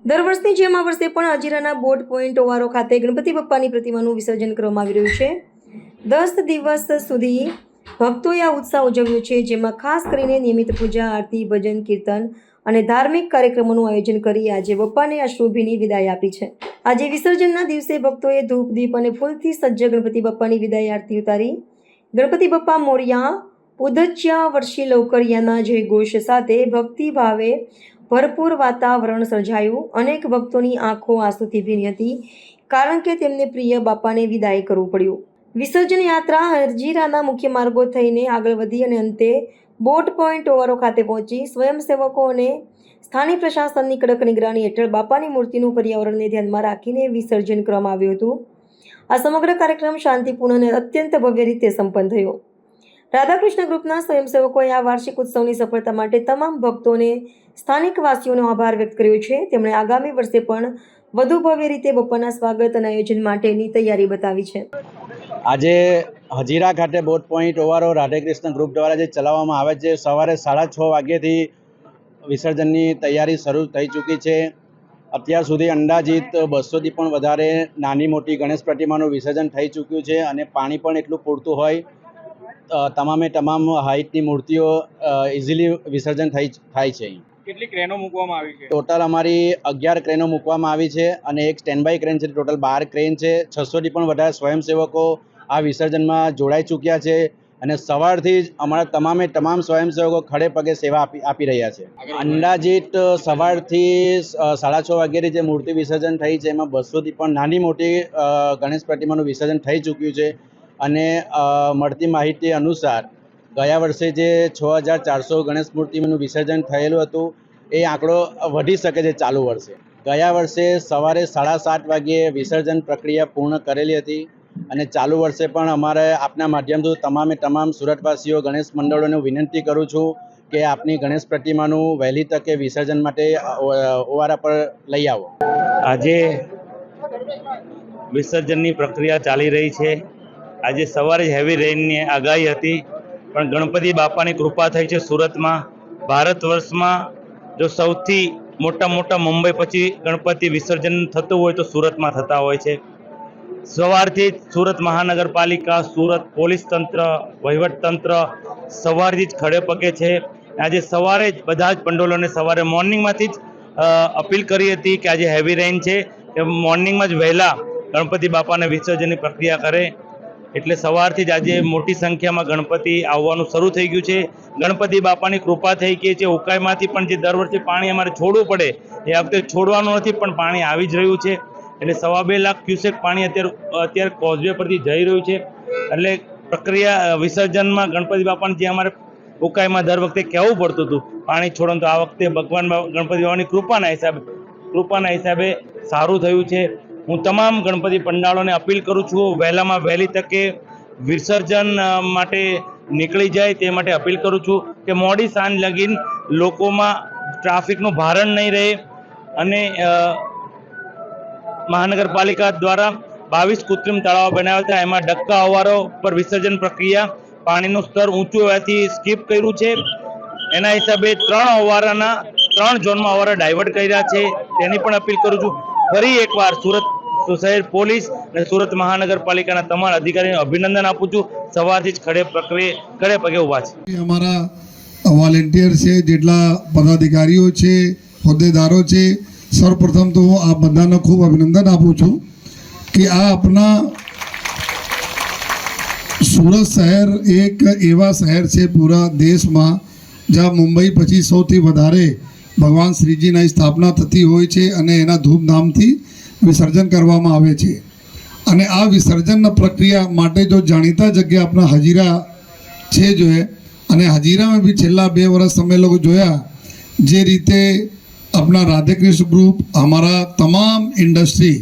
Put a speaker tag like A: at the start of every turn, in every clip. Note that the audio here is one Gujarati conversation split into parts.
A: દર વર્ષની જેમ આ વર્ષે પણ હજીરાના બોટ પોઈન્ટ ઓવારો ખાતે ગણપતિ બાપ્પાની પ્રતિમાનું વિસર્જન કરવામાં આવી રહ્યું છે। 10 દિવસ સુધી ભક્તોએ આ ઉત્સાહ ઉજવ્યો છે, જેમાં ખાસ કરીને નિયમિત પૂજા, આરતી, ભજન, કીર્તન અને ધાર્મિક કાર્યક્રમોનું આયોજન કરી આજે બપ્પાને આ શુભની વિદાય આપી છે। આજે વિસર્જનના દિવસે ભક્તોએ ધૂપ, દીપ અને ફૂલથી સજ્જ ગણપતિ બાપ્પાની વિદાય આરતી ઉતારી। ગણપતિ બાપ્પા મોરયા, ઉદચ્યા વર્ષી લૌકરિયાના જય ઘોષ સાથે ભક્તિ ભાવે ભરપૂર વાતાવરણ સર્જાયું। અનેક ભક્તોની આંખો આંસુથી ભીની હતી, કારણ કે તેમને પ્રિય બાપાને વિદાય કરવું પડ્યું। વિસર્જન યાત્રા હજીરાના મુખ્ય માર્ગો થઈને આગળ વધી અને અંતે બોટ પોઈન્ટ ઓવારો ખાતે પહોંચી। સ્વયંસેવકો અને સ્થાનિક પ્રશાસનની કડક નિગરાની હેઠળ બાપાની મૂર્તિનું પર્યાવરણને ધ્યાનમાં રાખીને વિસર્જન કરવામાં આવ્યું હતું। આ સમગ્ર કાર્યક્રમ શાંતિપૂર્ણ અને અત્યંત ભવ્ય રીતે સંપન્ન થયો। રાધાકૃષ્ણ ગ્રુપના સ્વયંસેવકોએ આ વાર્ષિક ઉત્સવની સફળતા માટે તમામ ભક્તોને સ્થાનિક વાસીઓનો આભાર વ્યક્ત કર્યો છે। તેમણે આગામી વર્ષે પણ વધુ ભવ્ય રીતે બપ્પાના સ્વાગત અને આયોજન માટેની તૈયારી બતાવી છે।
B: આજે હજીરા ખાતે બોટ પોઈન્ટ ઓવારો રાધાકૃષ્ણ ગ્રુપ દ્વારા જે ચલાવવામાં આવે છે, સવારે 6:30 વાગ્યાથી વિસર્જનની તૈયારી શરૂ થઈ ચૂકી છે। અત્યાર સુધી અંદાજિત 200થી પણ વધારે નાની મોટી ગણેશ પ્રતિમાનું વિસર્જન થઈ ચૂક્યું છે અને પાણી પણ એટલું પૂરતું હોય તમામે તમામ હાઇટની મૂર્તિઓ ઇઝીલી વિસર્જન થાય છે।
C: કેટલી ક્રેનો મૂકવામાં આવી છે?
B: ટોટલ અમારી 11 ક્રેનો મૂકવામાં આવી છે અને એક સ્ટેન્ડ બાય ક્રેન છે। ટોટલ 12 ક્રેન છે। 600થી પણ વધારે સ્વયંસેવકો આ વિસર્જનમાં જોડાઈ ચૂક્યા છે અને સવારથી જ અમારા તમામ સ્વયંસેવકો ખડે પગે સેવા આપી રહ્યા છે। અંદાજિત સવારથી 6:30 વાગ્યાથી જે મૂર્તિ વિસર્જન થઈ છે, એમાં 200થી પણ નાની મોટી ગણેશ પ્રતિમાનું વિસર્જન થઈ ચૂક્યું છે અને મળતી માહિતી અનુસાર ગયા વર્ષે જે 6400 ગણેશ મૂર્તિનું વિસર્જન થયેલું હતું, એ આંકડો વધી શકે છે ચાલુ વર્ષે। ગયા વર્ષે સવારે 7:30 વાગ્યે વિસર્જન પ્રક્રિયા પૂર્ણ કરેલી હતી અને ચાલુ વર્ષે પણ અમારે આપના માધ્યમથી તમામ સુરતવાસીઓ ગણેશ મંડળોને વિનંતી કરું છું કે આપની ગણેશ પ્રતિમાનું વહેલી તકે વિસર્જન માટે ઓવારા પર લઈ આવો।
D: આજે વિસર્જનની પ્રક્રિયા ચાલી રહી છે। આજે સવારે જ હેવી રેઇનની આગાહી હતી, પણ ગણપતિ બાપાની કૃપા થઈ છે। સુરતમાં ભારત વર્ષમાં જો સૌથી મોટા મુંબઈ પછી ગણપતિ વિસર્જન થતું હોય તો સુરતમાં થતા હોય છે। સવારથી જ સુરત મહાનગરપાલિકા, સુરત પોલીસ તંત્ર, વહીવટ તંત્ર સવારથી જ ખડે પગે છે। આજે સવારે જ બધા જ પંડોલોને સવારે મોર્નિંગમાંથી જ અપીલ કરી હતી કે આજે હેવી રેઇન છે, કે મોર્નિંગમાં જ વહેલા ગણપતિ બાપાને વિસર્જનની પ્રક્રિયા કરે, એટલે સવારથી જ આજે મોટી સંખ્યામાં ગણપતિ આવવાનું શરૂ થઈ ગયું છે। ગણપતિ બાપાની કૃપા થઈ ગઈ છે। ઉકાઈમાંથી પણ જે દર વર્ષે પાણી અમારે છોડવું પડે, એ વખતે છોડવાનું નથી, પણ પાણી આવી જ રહ્યું છે। એટલે 2.5 લાખ ક્યુસેક પાણી અત્યારે કોઝવે પરથી જઈ રહ્યું છે। એટલે પ્રક્રિયા વિસર્જનમાં ગણપતિ બાપાને જે અમારે ઉકાઈમાં દર વખતે કહેવું પડતું હતું પાણી છોડો, તો આ વખતે ભગવાન ગણપતિ બાપાની કૃપાના હિસાબે સારું થયું છે। હું તમામ ગણપતિ પંડાળોને અપીલ કરું છું, વહેલામાં વહેલી તકે વિસર્જન માટે નીકળી જાય તે માટે અપીલ કરું છું કે મોડી સાંજ લગીન લોકોમાં ટ્રાફિકનું ભારણ નહીં રહે। અને મહાનગરપાલિકા દ્વારા 22 કૃત્રિમ તળાવ બનાવ્યા હતા, એમાં ડક્કા ઓવારો પર વિસર્જન પ્રક્રિયા પાણીનું સ્તર ઊંચું હોવાથી સ્કીપ કર્યું છે। એના હિસાબે 3 ઓવારાના 3 ઝોનમાં ઓવારા ડાયવર્ટ કર્યા છે, તેની પણ અપીલ કરું છું। ફરી એકવાર સુરત શહેર પોલીસ અને સુરત મહાનગરપાલિકાના તમામ અધિકારીઓને અભિનંદન આપું છું। સવારથી જ ખડે પગે ઊભા છે।
E: અમારા વોલેન્ટિયર છે, જેટલા પદાધિકારીઓ છે, હોદ્દેદારો છે, સર્વપ્રથમ તો હું આ બધાને ખૂબ અભિનંદન આપું છું કે આ આપણા સુરત શહેર એક એવા શહેર છે પૂરા દેશમાં જ્યાં મુંબઈ પછી સૌથી વધારે ભગવાન શ્રીજીની સ્થાપના થતી હોય છે અને એના ધૂમધામથી વિસર્જન કરવામાં આવે છે। અને આ વિસર્જનના પ્રક્રિયા માટે જો જાણીતા જગ્યા આપણા હજીરા છે જોઈએ, અને હજીરામાં બી છેલ્લા 2 વર્ષ અમે લોકો જોયા જે રીતે આપણા રાધાકૃષ્ણ ગ્રુપ, અમારા તમામ ઇન્ડસ્ટ્રી,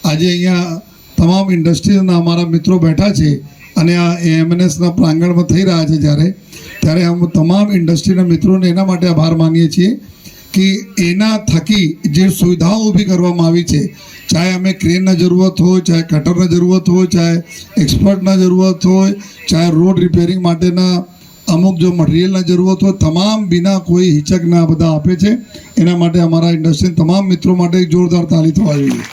E: આજે અહીંયા તમામ ઇન્ડસ્ટ્રીના અમારા મિત્રો બેઠા છે અને આ એમએનએસના પ્રાંગણમાં થઈ રહ્યા છે, ત્યારે અમે તમામ ઇન્ડસ્ટ્રીના મિત્રોને એના માટે આભાર માનીએ છીએ કે એના થકી જે સુવિધાઓ ઊભી કરવામાં આવી છે, ચાહે અમે ક્રેનના જરૂરત હોય, ચાહે કટરના જરૂરત હોય, ચાહે એક્સપર્ટના જરૂરત હોય, ચાહે રોડ રિપેરિંગ માટેના અમુક જો મટીરિયલની જરૂરત હોય તમામ બિના કોઈ હિચકના બધા આપે છે. એના માટે અમારા ઇન્ડસ્ટ્રીના તમામ મિત્રો માટે એક જોરદાર તાળી થવા જોઈએ.